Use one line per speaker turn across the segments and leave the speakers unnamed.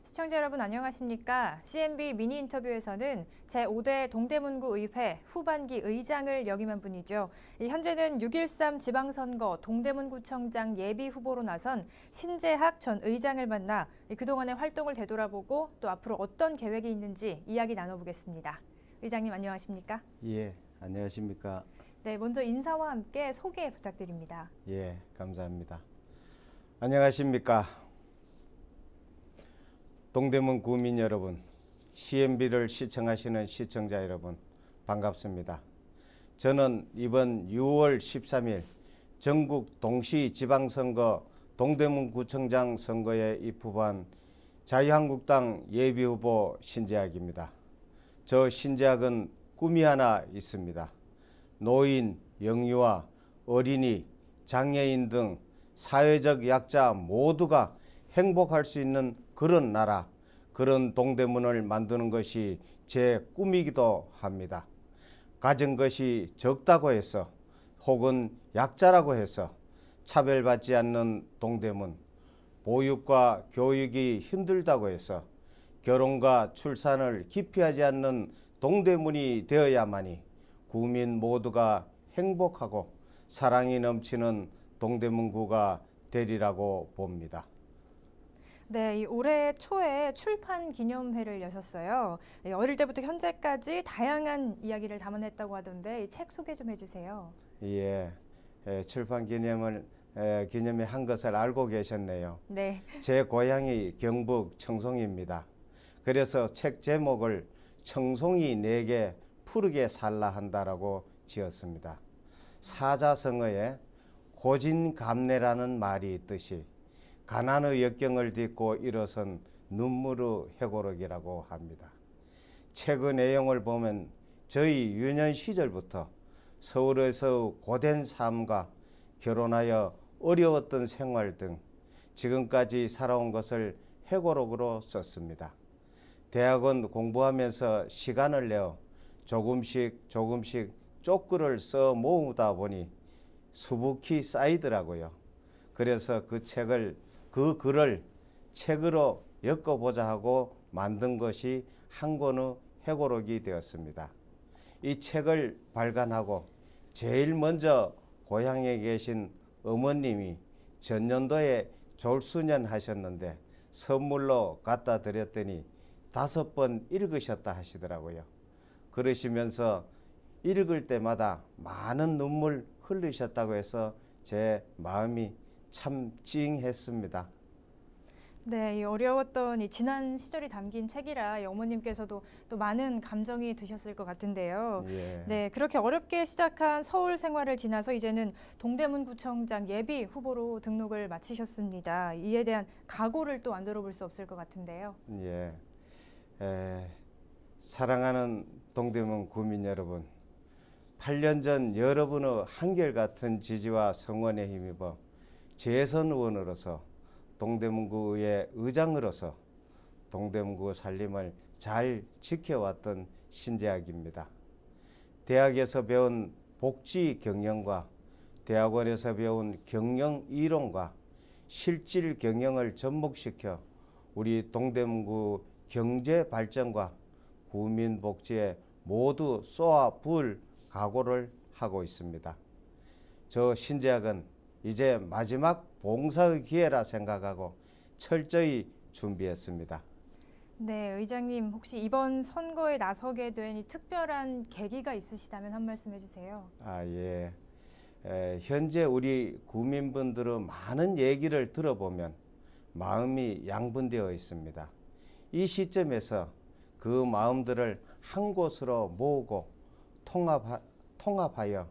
시청자 여러분 안녕하십니까? CNB 미니 인터뷰에서는 제5대 동대문구 의회 후반기 의장을 역임한 분이죠. 현재는 6.13 지방선거 동대문구청장 예비 후보로 나선 신재학 전 의장을 만나 그동안의 활동을 되돌아보고 또 앞으로 어떤 계획이 있는지 이야기 나눠보겠습니다. 의장님 안녕하십니까?
예, 안녕하십니까?
네, 먼저 인사와 함께 소개 부탁드립니다.
예, 감사합니다. 안녕하십니까? 동대문 구민 여러분, CNB를 시청하시는 시청자 여러분, 반갑습니다. 저는 이번 6월 13일 전국 동시 지방선거 동대문구청장 선거에 입후보한 자유한국당 예비후보 신재학입니다. 저 신재학은 꿈이 하나 있습니다. 노인, 영유아, 어린이, 장애인 등 사회적 약자 모두가 행복할 수 있는 그런 나라, 그런 동대문을 만드는 것이 제 꿈이기도 합니다. 가진 것이 적다고 해서 혹은 약자라고 해서 차별받지 않는 동대문, 보육과 교육이 힘들다고 해서 결혼과 출산을 기피하지 않는 동대문이 되어야만이 구민 모두가 행복하고 사랑이 넘치는 동대문구가 되리라고 봅니다.
네, 올해 초에 출판 기념회를 여셨어요. 어릴 때부터 현재까지 다양한 이야기를 담아냈다고 하던데 이 책 소개 좀 해주세요.
예, 출판 기념회 한 것을 알고 계셨네요.
네.
제 고향이 경북 청송입니다. 그래서 책 제목을 청송이 내게 푸르게 살라 한다라고 지었습니다. 사자성어에 고진감래라는 말이 있듯이 가난의 역경을 딛고 일어선 눈물의 해고록이라고 합니다. 책의 내용을 보면 저희 유년 시절부터 서울에서 고된 삶과 결혼하여 어려웠던 생활 등 지금까지 살아온 것을 해고록으로 썼습니다. 대학원 공부하면서 시간을 내어 조금씩 쪽글을 써 모으다 보니 수북히 쌓이더라고요. 그래서 그 글을 책으로 엮어보자 하고 만든 것이 한 권의 해고록이 되었습니다. 이 책을 발간하고 제일 먼저 고향에 계신 어머님이 전년도에 졸수년 하셨는데 선물로 갖다 드렸더니 5번 읽으셨다 하시더라고요. 그러시면서 읽을 때마다 많은 눈물 흘리셨다고 해서 제 마음이 참 찡했습니다.
네, 이 어려웠던 이 지난 시절이 담긴 책이라 어머님께서도 또 많은 감정이 드셨을 것 같은데요.
예.
네, 그렇게 어렵게 시작한 서울 생활을 지나서 이제는 동대문구청장 예비 후보로 등록을 마치셨습니다. 이에 대한 각오를 또 안 들어볼 수 없을 것 같은데요.
예. 사랑하는 동대문 구민 여러분, 8년 전 여러분의 한결같은 지지와 성원에 힘입어 재선 의원으로서 동대문구의 의장으로서 동대문구 살림을 잘 지켜왔던 신재학입니다. 대학에서 배운 복지 경영과 대학원에서 배운 경영 이론과 실질 경영을 접목시켜 우리 동대문구 경제 발전과 구민 복지에 모두 쏘아 부을 각오를 하고 있습니다. 저 신재학은 이제 마지막 봉사의 기회라 생각하고 철저히 준비했습니다.
네, 의장님 혹시 이번 선거에 나서게 된 이 특별한 계기가 있으시다면 한 말씀 해주세요.
예. 현재 우리 구민분들의 많은 얘기를 들어보면 마음이 양분되어 있습니다. 이 시점에서 그 마음들을 한 곳으로 모으고 통합하여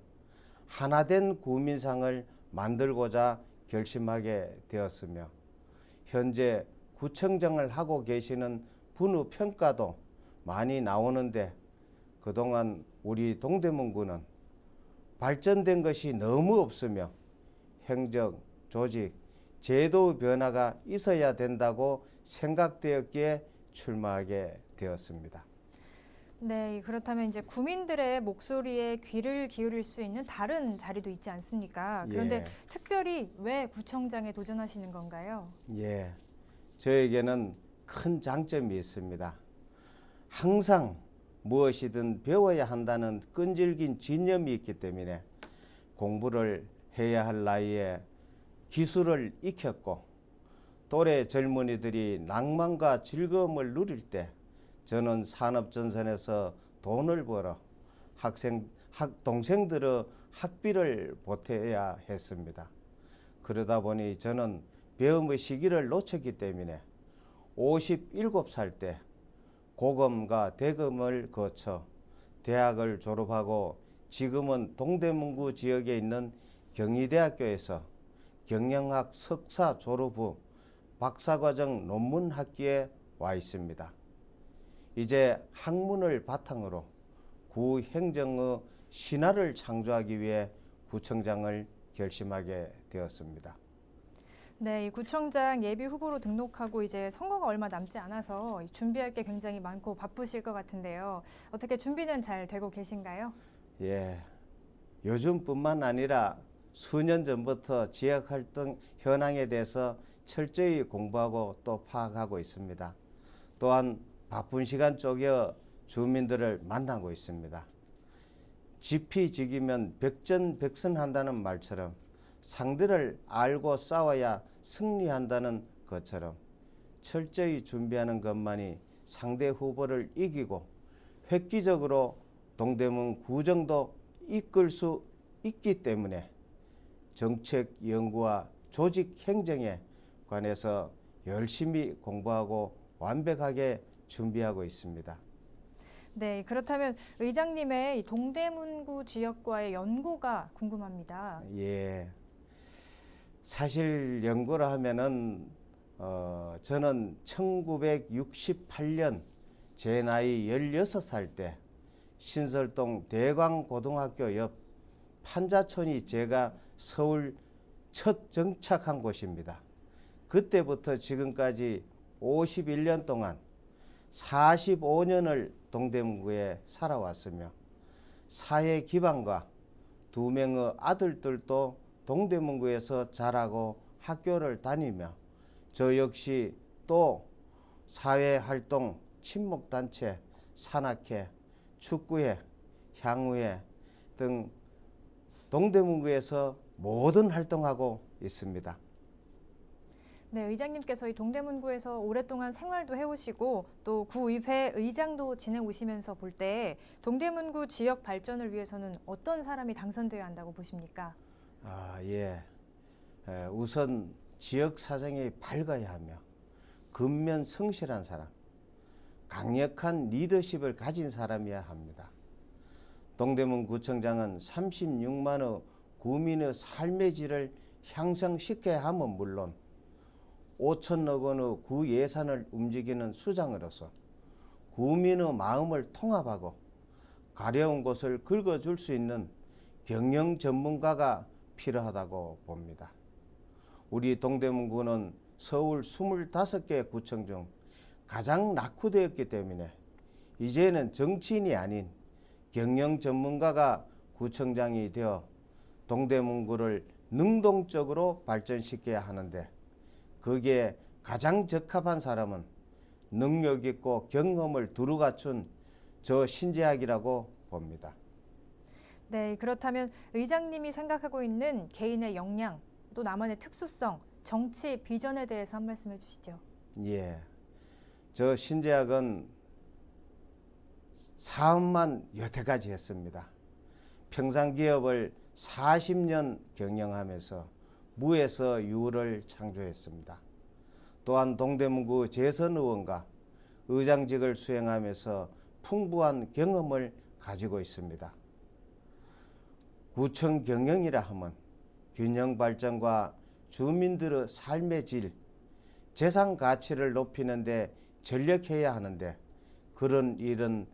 하나된 구민상을 만들고자 결심하게 되었으며 현재 구청장을 하고 계시는 분의 평가도 많이 나오는데 그동안 우리 동대문구는 발전된 것이 너무 없으며 행정, 조직, 제도 변화가 있어야 된다고 생각되었기에 출마하게 되었습니다.
네, 그렇다면 이제 구민들의 목소리에 귀를 기울일 수 있는 다른 자리도 있지 않습니까? 그런데
예.
특별히 왜 구청장에 도전하시는 건가요?
예, 저에게는 큰 장점이 있습니다. 항상 무엇이든 배워야 한다는 끈질긴 진념이 있기 때문에 공부를 해야 할 나이에 기술을 익혔고, 또래 젊은이들이 낭만과 즐거움을 누릴 때 저는 산업전선에서 돈을 벌어 동생들의 학비를 보태야 했습니다. 그러다 보니 저는 배움의 시기를 놓쳤기 때문에 57살 때 고검과 대검을 거쳐 대학을 졸업하고 지금은 동대문구 지역에 있는 경희대학교에서 경영학 석사 졸업 후 박사과정 논문 학기에 와 있습니다. 이제 학문을 바탕으로 구 행정의 신화를 창조하기 위해 구청장을 결심하게 되었습니다.
네, 이 구청장 예비 후보로 등록하고 이제 선거가 얼마 남지 않아서 준비할 게 굉장히 많고 바쁘실 것 같은데요. 어떻게 준비는 잘 되고 계신가요?
예, 요즘뿐만 아니라 수년 전부터 지역활동 현황에 대해서 철저히 공부하고 또 파악하고 있습니다. 또한 바쁜 시간 쪼개 주민들을 만나고 있습니다. 지피지기면 백전백승한다는 말처럼 상대를 알고 싸워야 승리한다는 것처럼 철저히 준비하는 것만이 상대 후보를 이기고 획기적으로 동대문 구정도 이끌 수 있기 때문에 정책 연구와 조직 행정에 관해서 열심히 공부하고 완벽하게 준비하고 있습니다.
네, 그렇다면 의장님의 이 동대문구 지역과의 연고가 궁금합니다.
예, 사실 연구를 하면은 저는 1968년 제 나이 16살 때 신설동 대광고등학교 옆 판자촌이 제가 서울 첫 정착한 곳입니다. 그때부터 지금까지 51년 동안 45년을 동대문구에 살아왔으며 사회 기반과 2명의 아들들도 동대문구에서 자라고 학교를 다니며 저 역시 또 사회활동, 친목단체, 산악회, 축구회, 향후회 등 동대문구에서 모든 활동하고 있습니다.
네, 의장님께서 이 동대문구에서 오랫동안 생활도 해오시고 또 구의회 의장도 지내오시면서 볼 때 동대문구 지역 발전을 위해서는 어떤 사람이 당선되어야 한다고 보십니까?
예. 우선 지역 사정이 밝아야 하며 근면 성실한 사람, 강력한 리더십을 가진 사람이어야 합니다. 동대문구청장은 36만의 구민의 삶의 질을 향상시켜야 함은 물론 5천억 원의 구 예산을 움직이는 수장으로서 구민의 마음을 통합하고 가려운 곳을 긁어줄 수 있는 경영 전문가가 필요하다고 봅니다. 우리 동대문구는 서울 25개 구청 중 가장 낙후되었기 때문에 이제는 정치인이 아닌 경영 전문가가 구청장이 되어 동대문구를 능동적으로 발전시켜야 하는데 거기에 가장 적합한 사람은 능력 있고 경험을 두루 갖춘 저 신재학이라고 봅니다.
네, 그렇다면 의장님이 생각하고 있는 개인의 역량, 또 나만의 특수성, 정치 비전에 대해서 한 말씀 해주시죠.
예, 저 신재학은 사업만 여태까지 했습니다. 평상기업을 40년 경영하면서 무에서 유를 창조했습니다. 또한 동대문구 재선 의원과 의장직을 수행하면서 풍부한 경험을 가지고 있습니다. 구청 경영이라 하면 균형 발전과 주민들의 삶의 질, 재산 가치를 높이는 데 전력해야 하는데 그런 일은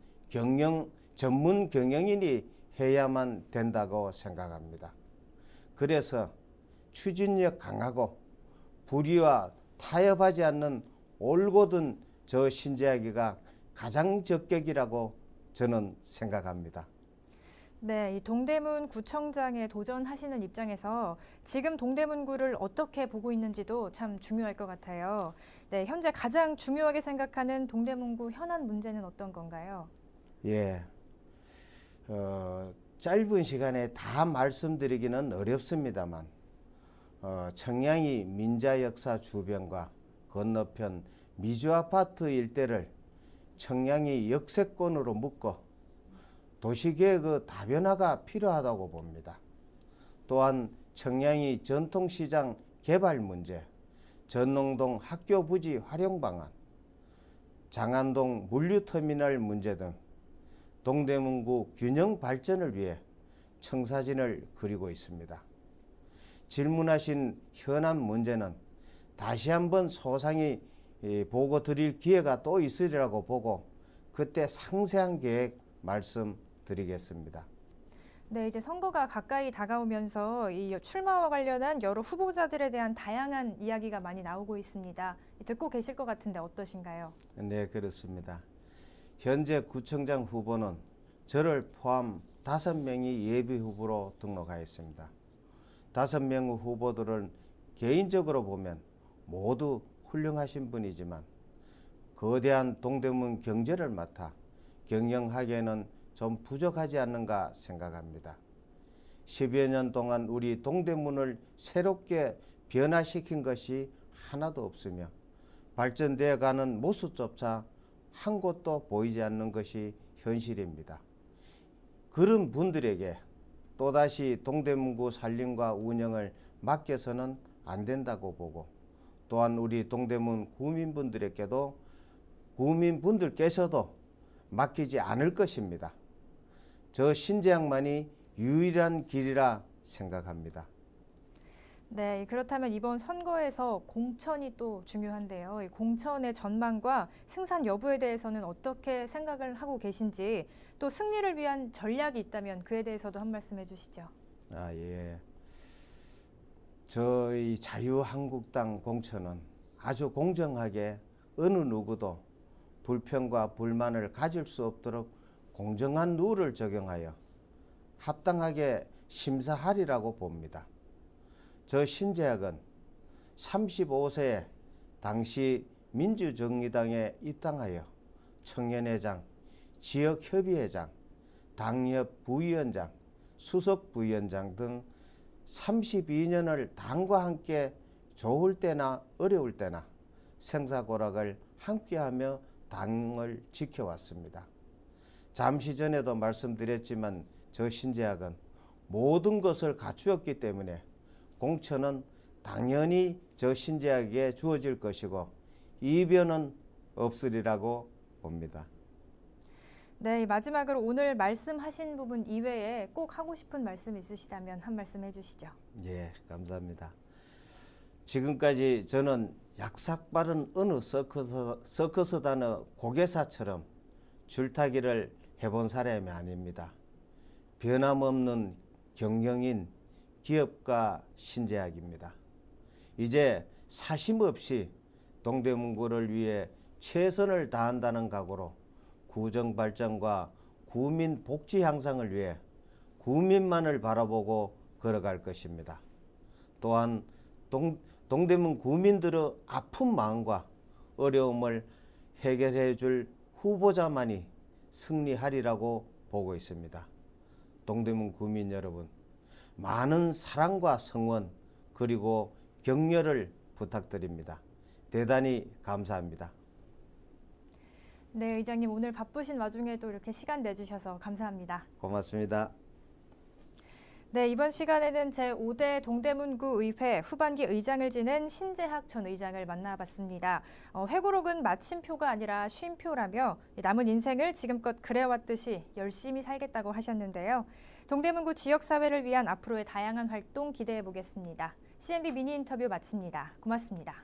전문 경영인이 해야만 된다고 생각합니다. 그래서 추진력 강하고 불의와 타협하지 않는 올곧은 저 신재학이가 가장 적격이라고 저는 생각합니다.
네, 이 동대문 구청장에 도전하시는 입장에서 지금 동대문구를 어떻게 보고 있는지도 참 중요할 것 같아요. 네, 현재 가장 중요하게 생각하는 동대문구 현안 문제는 어떤 건가요?
예, 짧은 시간에 다 말씀드리기는 어렵습니다만 청량리 민자역사 주변과 건너편 미주아파트 일대를 청량리 역세권으로 묶어 도시계획의 다변화가 필요하다고 봅니다. 또한 청량리 전통시장 개발 문제, 전농동 학교 부지 활용 방안, 장안동 물류터미널 문제 등 동대문구 균형 발전을 위해 청사진을 그리고 있습니다. 질문하신 현안 문제는 다시 한번 소상히 보고 드릴 기회가 또 있으리라고 보고 그때 상세한 계획 말씀드리겠습니다.
네, 이제 선거가 가까이 다가오면서 이 출마와 관련한 여러 후보자들에 대한 다양한 이야기가 많이 나오고 있습니다. 듣고 계실 것 같은데 어떠신가요?
네, 그렇습니다. 현재 구청장 후보는 저를 포함 5명이 예비 후보로 등록하였습니다. 5명의 후보들은 개인적으로 보면 모두 훌륭하신 분이지만 거대한 동대문 경제를 맡아 경영하기에는 좀 부족하지 않는가 생각합니다. 10여 년 동안 우리 동대문을 새롭게 변화시킨 것이 하나도 없으며 발전되어 가는 모습조차 한 곳도 보이지 않는 것이 현실입니다. 그런 분들에게 또다시 동대문구 살림과 운영을 맡겨서는 안 된다고 보고 또한 우리 동대문 구민분들께서도 맡기지 않을 것입니다. 저 신재양만이 유일한 길이라 생각합니다.
네, 그렇다면 이번 선거에서 공천이 또 중요한데요. 이 공천의 전망과 승산 여부에 대해서는 어떻게 생각을 하고 계신지 또 승리를 위한 전략이 있다면 그에 대해서도 한 말씀 해주시죠.
예. 저희 자유한국당 공천은 아주 공정하게 어느 누구도 불평과 불만을 가질 수 없도록 공정한 룰을 적용하여 합당하게 심사하리라고 봅니다. 저 신재학은 35세에 당시 민주정의당에 입당하여 청년회장, 지역협의회장, 당협 부위원장, 수석 부위원장 등 32년을 당과 함께 좋을 때나 어려울 때나 생사고락을 함께하며 당을 지켜왔습니다. 잠시 전에도 말씀드렸지만 저 신재학은 모든 것을 갖추었기 때문에 공천은 당연히 저 신재학에게 주어질 것이고 이변은 없으리라고 봅니다.
네, 마지막으로 오늘 말씀하신 부분 이외에 꼭 하고 싶은 말씀 있으시다면 한 말씀 해주시죠.
예, 감사합니다. 지금까지 저는 약삭빠른 어느 서커스단의 고개사처럼 줄타기를 해본 사람이 아닙니다. 변함없는 경영인 기업가 신재학입니다. 이제 사심없이 동대문구를 위해 최선을 다한다는 각오로 구정 발전과 구민 복지 향상을 위해 구민만을 바라보고 걸어갈 것입니다. 또한 동대문 구민들의 아픈 마음과 어려움을 해결해 줄 후보자만이 승리하리라고 보고 있습니다. 동대문 구민 여러분, 많은 사랑과 성원 그리고 격려를 부탁드립니다. 대단히 감사합니다.
네, 의장님 오늘 바쁘신 와중에도 이렇게 시간 내주셔서 감사합니다.
고맙습니다.
네, 이번 시간에는 제5대 동대문구 의회 후반기 의장을 지낸 신재학 전 의장을 만나봤습니다. 회고록은 마침표가 아니라 쉼표라며 남은 인생을 지금껏 그래왔듯이 열심히 살겠다고 하셨는데요. 동대문구 지역사회를 위한 앞으로의 다양한 활동 기대해 보겠습니다. CNB 미니 인터뷰 마칩니다. 고맙습니다.